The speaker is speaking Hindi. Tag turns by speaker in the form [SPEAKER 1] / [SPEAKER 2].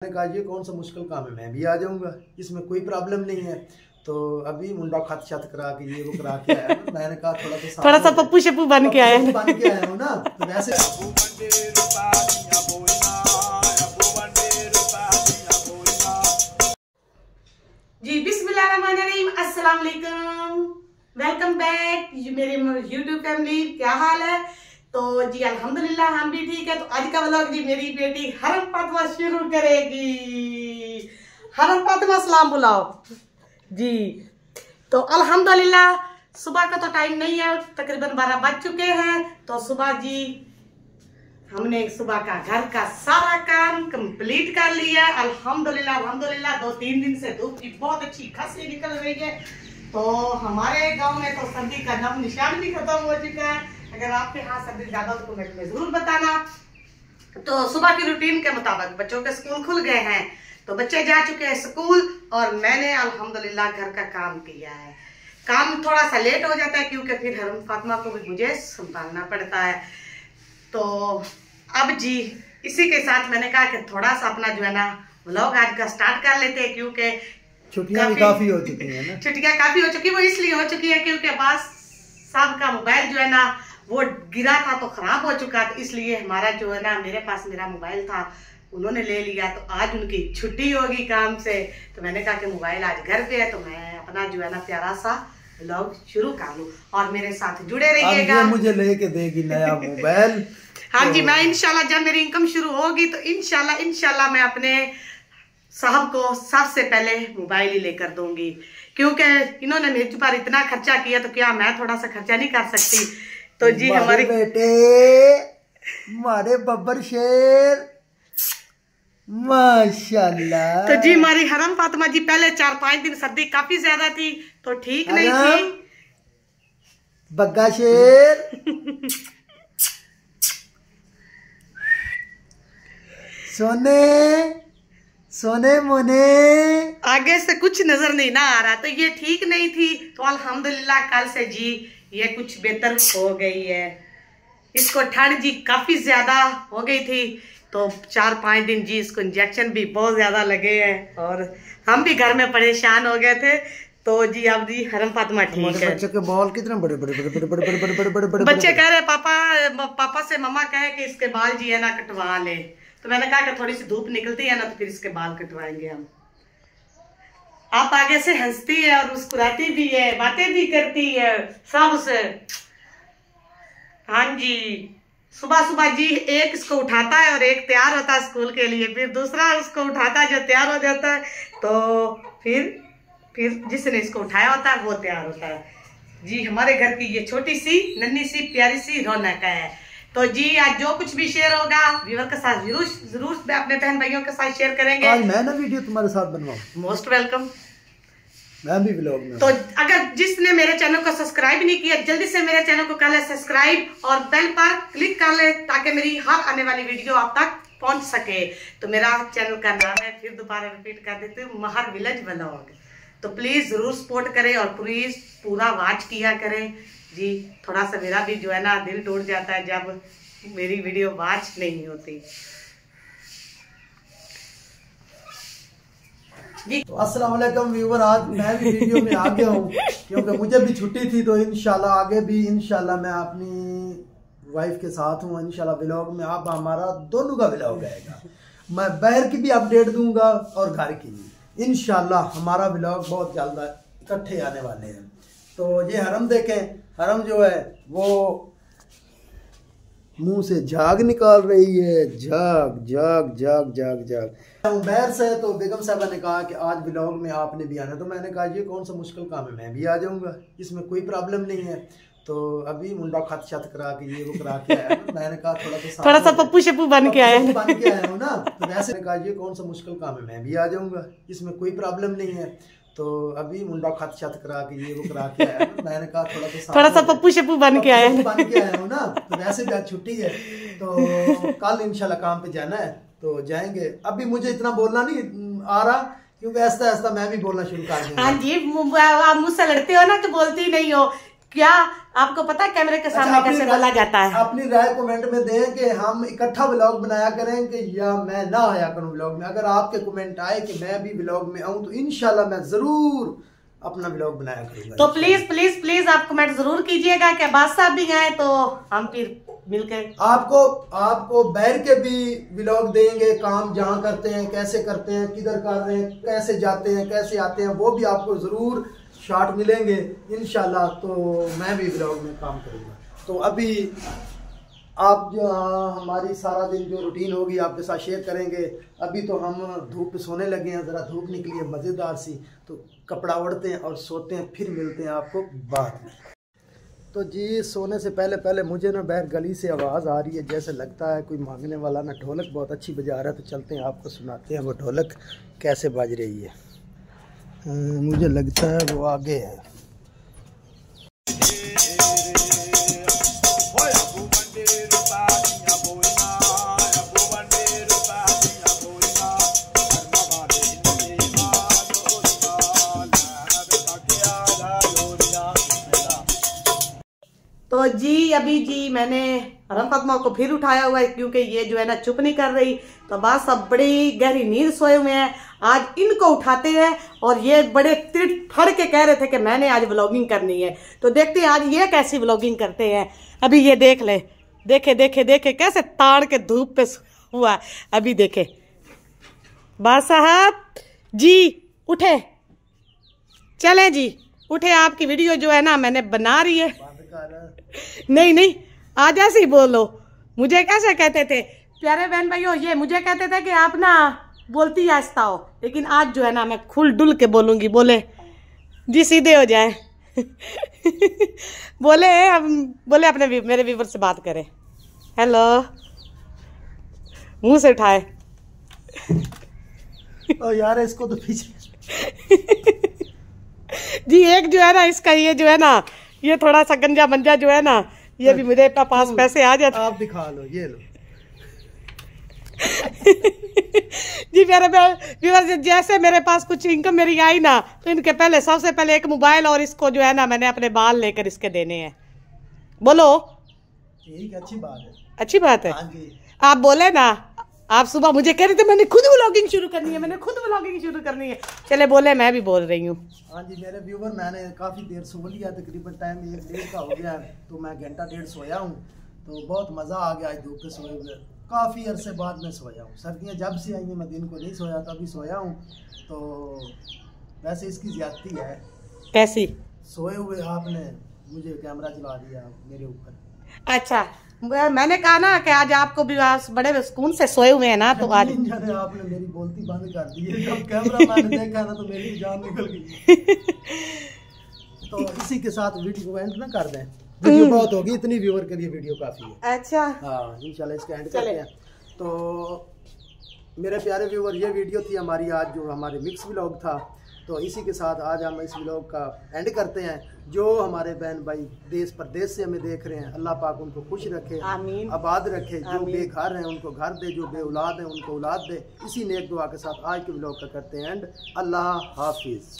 [SPEAKER 1] मैंने कहा ये कौन सा मुश्किल काम है, मैं भी आ जाऊंगा, इसमें कोई प्रॉब्लम नहीं है। तो अभी मुंडा खत छत करा के ये वो करा के आया ना, मैंने कहा थोड़ा सा
[SPEAKER 2] पप्पू शप्पू बन के आया
[SPEAKER 1] हूँ ना। तो वैसे
[SPEAKER 2] जी बिस्मिल्लाहिर्रहमानिर्रहीम, अस्सलाम वालेकुम, वेलकम बैक मेरे यूट्यूब फैमिली। क्या हाल है? तो जी अल्हम्दुलिल्लाह हम भी ठीक है। तो आज का व्लॉग जी मेरी बेटी हरम फातिमा शुरू करेगी। हरम फातिमा सलाम बुलाओ जी। तो अल्हम्दुलिल्लाह सुबह का तो टाइम नहीं है, तकरीबन 12 बज चुके हैं। तो सुबह जी हमने सुबह का घर का सारा काम कंप्लीट कर लिया अल्हम्दुलिल्लाह अल्हम्दुलिल्लाह। 2-3 दिन से धूप की बहुत अच्छी खासी निकल रही है। तो हमारे गांव में तो सर्दी का नाम निशान भी खत्म हो चुका है। अगर आपके यहाँ सर्दी ज्यादा तो कमेंट में जरूर बताना। तो सुबह की रूटीन के मुताबिक बच्चों के स्कूल खुल गए हैं, तो बच्चे जा चुके हैं स्कूल और मैंने अल्हम्दुलिल्लाह घर का काम किया है। काम थोड़ा सा लेट हो जाता है क्योंकि फिर हरम फातिमा को भी मुझे संभालना पड़ता है। तो अब जी इसी के साथ मैंने कहा कि थोड़ा सा अपना जो है ना व्लॉग आज का स्टार्ट कर लेते हैं, क्योंकि
[SPEAKER 1] छुट्टियां काफी हो चुकी हैं ना।
[SPEAKER 2] छुट्टियां काफी हो चुकी, वो इसलिए हो चुकी है क्योंकि अब्बास साहब का मोबाइल जो है ना वो गिरा था तो खराब हो चुका था, इसलिए हमारा जो है ना मेरे पास मेरा मोबाइल था उन्होंने ले लिया। तो आज उनकी छुट्टी होगी काम से, तो मैंने कहा कि मोबाइल आज घर पे है तो मैं अपना जो है ना प्यारा सा व्लॉग शुरू कर लूं और मेरे साथ जुड़े रहिएगा।
[SPEAKER 1] मुझे लेके देगी नया मोबाइल।
[SPEAKER 2] हाँ जी, मैं इंशाल्लाह जब मेरी इनकम शुरू होगी तो इंशाल्लाह मैं अपने साहब को सबसे पहले मोबाइल ही लेकर दूंगी, क्योंकि इन्होंने मेरे पर इतना खर्चा किया तो क्या मैं थोड़ा सा खर्चा नहीं कर सकती। तो जी हमारे
[SPEAKER 1] बेटे हमारे बब्बर शेर माशाल्लाह।
[SPEAKER 2] तो जी हमारी हरम फातिमा जी पहले 4-5 दिन सर्दी काफी ज्यादा थी तो ठीक नहीं थी।
[SPEAKER 1] बग्गा शेर सोने सोने मोने
[SPEAKER 2] आगे से कुछ नजर नहीं ना आ रहा, तो ये ठीक नहीं थी। तो अल्हम्दुलिल्लाह कल से जी ये कुछ बेहतर हो गई है। इसको ठंड जी काफी ज्यादा हो गई थी, तो 4-5 दिन जी इसको इंजेक्शन भी बहुत ज्यादा लगे हैं और हम भी घर में परेशान हो गए थे। तो जी अब जी हरम फातिमा ठीक है।
[SPEAKER 1] बच्चे के बाल कितने बड़े बड़े बड़े बड़े बड़े बड़े बड़े बड़े बड़े
[SPEAKER 2] बच्चे कह रहे पापा से मम्मा कहे कि इसके बाल जी है ना कटवा ले। तो मैंने कहा कि थोड़ी सी धूप निकलती है ना तो फिर इसके बाल कटवाएंगे हम। आप आगे से हंसती है और मुस्कुराती भी है, बातें भी करती है सबसे। हाँ जी, सुबह सुबह जी एक इसको उठाता है और एक तैयार होता है स्कूल के लिए, फिर दूसरा उसको उठाता है जो तैयार हो जाता है, तो फिर जिसने इसको उठाया होता है वो तैयार होता है। जी हमारे घर की ये छोटी सी नन्ही सी प्यारी सी रौनक है। तो जी आज जो कुछ भी शेयर होगा व्यूअर के साथ जरूर अपने बहन भाइयों के साथ शेयर करेंगे।
[SPEAKER 1] आज मैं ना वीडियो तुम्हारे साथ बनवाऊं।
[SPEAKER 2] Most welcome.
[SPEAKER 1] मैं भी व्लॉग में।
[SPEAKER 2] तो अगर जिसने मेरे चैनल को सब्सक्राइब नहीं किया जल्दी से मेरे चैनल को कर ले सब्सक्राइब और बेल पर क्लिक कर ले ताकि मेरी हर आने वाली वीडियो आप तक पहुंच सके। तो मेरा चैनल का नाम है, फिर दोबारा रिपीट कर देती हूँ, महर विलेज व्लॉग। तो प्लीज जरूर सपोर्ट करें और प्लीज पूरा वॉच किया करें जी। थोड़ा सा मेरा भी जो है ना दिल टूट जाता है जब मेरी वीडियो वॉच नहीं होती जी।
[SPEAKER 1] तो अस्सलाम वालेकुम व्यूअर, आज मैं भी वीडियो में आ गया हूँ क्योंकि मुझे भी छुट्टी थी। तो इंशाल्लाह आगे भी इंशाल्लाह मैं अपनी वाइफ के साथ हूँ। इंशाल्लाह व्लॉग में आप हमारा दोनों का व्लॉग आएगा। मैं बाहर की भी अपडेट दूंगा और घर की भी। इंशाल्लाह हमारा व्लॉग बहुत जल्द इकट्ठे आने वाले हैं। तो ये हरम देखें, हरम जो है वो मुंह से झाग निकाल रही है, झाग झाग झाग झाग झाग उम्र से। तो बेगम साहबा ने कहा कि आज व्लॉग में आपने भी आना, तो मैंने कहा ये कौन सा मुश्किल काम है, मैं भी आ जाऊंगा, इसमें कोई प्रॉब्लम नहीं है। तो अभी मुंडा खत छत करा के ये वो करा के आया ना, मैंने कहा थोड़ा सा
[SPEAKER 2] पप्पू शप्पू बन के आया
[SPEAKER 1] हूँ ना। तो वैसे कहा ये कौन सा मुश्किल काम है, मैं भी आ जाऊंगा, इसमें कोई प्रॉब्लम नहीं है। तो अभी मुंडा खत छत करा के ये वो करा के आया ना, मैंने कहा थोड़ा सा पप्पू शप्पू बन के आया हूँ ना। तो वैसे भी आज छुट्टी है तो कल इंशाल्लाह काम पे जाना है तो जाएंगे। अभी मुझे इतना बोलना नहीं आ रहा क्योंकि ऐसा मैं भी बोलना शुरू कर दूंगा।
[SPEAKER 2] हाँ जी, आप मुझसे लड़ते हो ना तो बोलती नहीं हो। क्या आपको पता है कैमरे के सामने कैसे बोला जाता है?
[SPEAKER 1] अपनी राय कमेंट में दें कि हम इकट्ठा व्लॉग बनाया करें कि या मैं ना आया करूं व्लॉग में। अगर आपके कमेंट आए कि मैं भी व्लॉग में आऊं तो इंशाल्लाह मैं जरूर अपना व्लॉग बनाया करूंगा।
[SPEAKER 2] तो प्लीज प्लीज प्लीज आप कमेंट जरूर कीजिएगा कि अब्बास साहब भी आए तो हम फिर मिलकर
[SPEAKER 1] आपको बैर के भी व्लॉग देंगे, काम जहाँ करते हैं, कैसे करते हैं, किधर कर रहे हैं, कैसे जाते हैं, कैसे आते हैं, वो भी आपको जरूर शॉर्ट मिलेंगे इंशाल्लाह। तो मैं भी व्लॉग में काम करूंगा। तो अभी आप जो हमारी सारा दिन जो रूटीन होगी आपके साथ शेयर करेंगे। अभी तो हम धूप पे सोने लगे हैं, ज़रा धूप निकली है मज़ेदार सी, तो कपड़ा ओढ़ते हैं और सोते हैं, फिर मिलते हैं आपको बाद में। तो जी सोने से पहले मुझे ना बाहर गली से आवाज़ आ रही है, जैसे लगता है कोई मांगने वाला ना ढोलक बहुत अच्छी बजा रहा है। तो चलते हैं आपको सुनाते हैं वो ढोलक कैसे बज रही है। मुझे लगता है वो आगे है।
[SPEAKER 2] तो जी अभी जी मैंने रफ़ात्मा को फिर उठाया हुआ है क्योंकि ये जो है ना चुप नहीं कर रही। तो बस सब बड़ी गहरी नींद सोए हुए हैं। आज इनको उठाते हैं और ये बड़े तिड़ फड़ के कह रहे थे कि मैंने आज व्लॉगिंग करनी है। तो देखते हैं आज ये कैसी व्लॉगिंग करते हैं। अभी ये देख ले, देखे देखे देखे कैसे ताड़ के धूप पे हुआ है। अभी देखे बास साहब जी उठे, चले जी उठे। आपकी वीडियो जो है ना मैंने बना रही है। नहीं नहीं आज ऐसे ही बोलो। मुझे कैसे कहते थे प्यारे बहन भाइयों, ये मुझे कहते थे कि आप ना बोलती आहिस्ता हो, लेकिन आज जो है ना मैं खुल डुल के बोलूंगी। बोले जी सीधे हो जाए बोले अपने मेरे व्यूवर से बात करें। हेलो मुंह से उठाए
[SPEAKER 1] ओ यार इसको तो पीछे
[SPEAKER 2] जी एक जो है ना इसका ये जो है ना ये थोड़ा सा गंजा मंजा जो है ना ये भी मुझे पास पैसे आ जाते।
[SPEAKER 1] आप दिखा लो, ये लो
[SPEAKER 2] जी मेरे व्यूअर्स जैसे मेरे पास कुछ इनकम मेरी आई ना तो इनके पहले सबसे पहले एक मोबाइल और इसको जो है ना मैंने अपने बाल लेकर इसके देने हैं। बोलो
[SPEAKER 1] ठीक, अच्छी बात है।
[SPEAKER 2] अच्छी बात है।
[SPEAKER 1] हाँ जी।
[SPEAKER 2] आप बोले ना, आप सुबह मुझे कह रहे थे मैंने खुद व्लॉगिंग शुरू करनी है, मैंने खुद व्लॉगिंग शुरू करनी है। चले बोले मैं भी बोल रही हूँ।
[SPEAKER 1] हाँ जी मेरे व्यूवर, मैंने काफ़ी देर सो लिया, तकरीबन टाइम 1-1:30 का हो गया है। तो मैं घंटा 1.5 सोया हूँ। तो बहुत मज़ा आ गया आज धूप पे सोए हुए। काफ़ी अरसे बाद में सोया हूँ। सर्दियाँ जब से आई हैं मैं दिन को नहीं सोया था, अभी सोया हूँ। तो वैसे इसकी ज्यादती है।
[SPEAKER 2] कैसी?
[SPEAKER 1] सोए हुए आपने मुझे कैमरा चला दिया मेरे ऊपर।
[SPEAKER 2] अच्छा मैंने कहा ना कि आज आपको भी बड़े सुकून से सोए हुए हैं ना, तो आज
[SPEAKER 1] आपने मेरी बोलती बंद कर दी है। जब कैमरा मैंने देखा ना तो मेरी जान निकल गई। तो इसी के साथ वीडियो को एंड ना कर दें, वीडियो बहुत होगी, इतनी व्यूअर के लिए वीडियो काफी है।
[SPEAKER 2] अच्छा
[SPEAKER 1] हाँ इंशाल्लाह इसका एंड करते हैं। तो मेरे प्यारे व्यूअर ये वीडियो थी हमारी आज जो हमारे मिक्स व्लॉग था। तो इसी के साथ आज हम इस व्लॉग का एंड करते हैं। जो हमारे बहन भाई देश प्रदेश से हमें देख रहे हैं, अल्लाह पाक उनको खुश रखे,
[SPEAKER 2] आमीन,
[SPEAKER 1] आबाद रखे। जो बेघर हैं उनको घर दे, जो बे औलाद हैं उनको औलाद दे। इसी नेक दुआ के साथ आज के व्लॉग का करते हैं एंड। अल्लाह हाफिज।